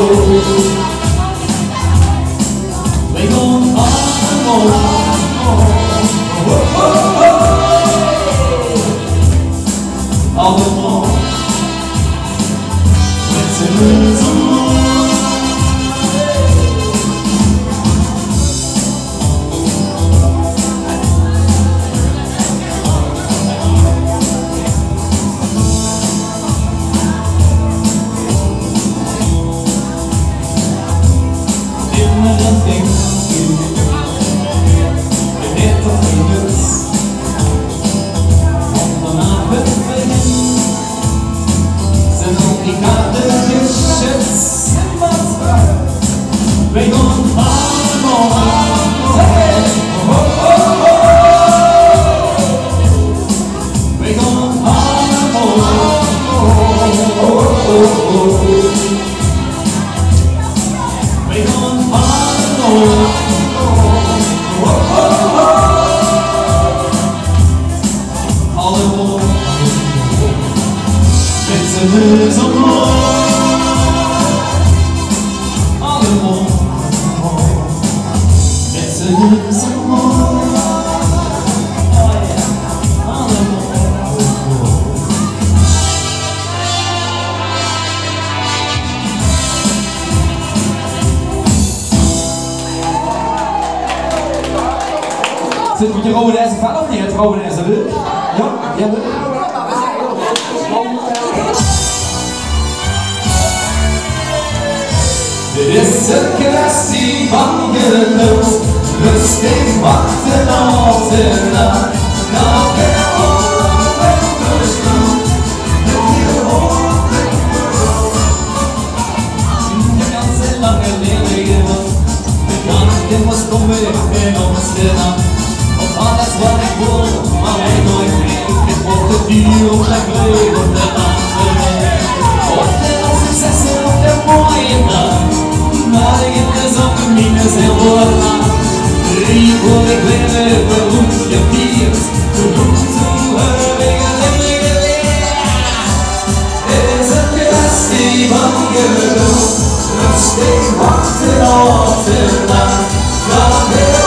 We gaan allemaal met z'n zon. We gaan allemaal met z'n zon. Zit met je Rovanese fan of niet? Het Rovanese leuk? Ja? Ja, leuk. Dit is een kwestie van geloof, rustig wachten op de nacht. Naar de overstroom, de hele de ganze lange ledige nacht, de gedachten was komen in onze nacht. Alles wat ik wil, maar ik nooit meer. Ik word de dier op de kleed op de nacht. Op de successen op de mooie dag. Maar ik heb de zonnemines heel voorlaag. Ik wil ik leven, beroemd gevierd. Beroemd hoe heb ik een leven geleerd. Het is een kwestie van geloof. Rustig wachten op de nacht. Laat weer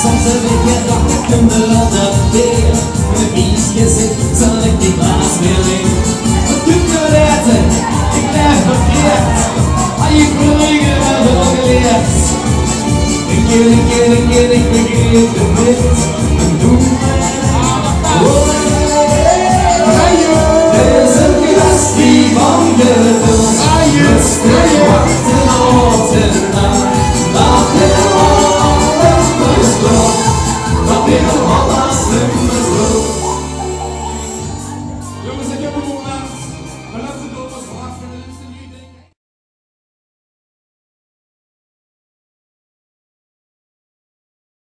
soms heb ik gedacht, ik kan me laten weer. Met een vies gezicht zal ik die glaas weer leeg. Wat doet me letten? Ik blijf verkeerd. Al je collega's hebben al geleerd. Ik vergeet het niet. En doe mij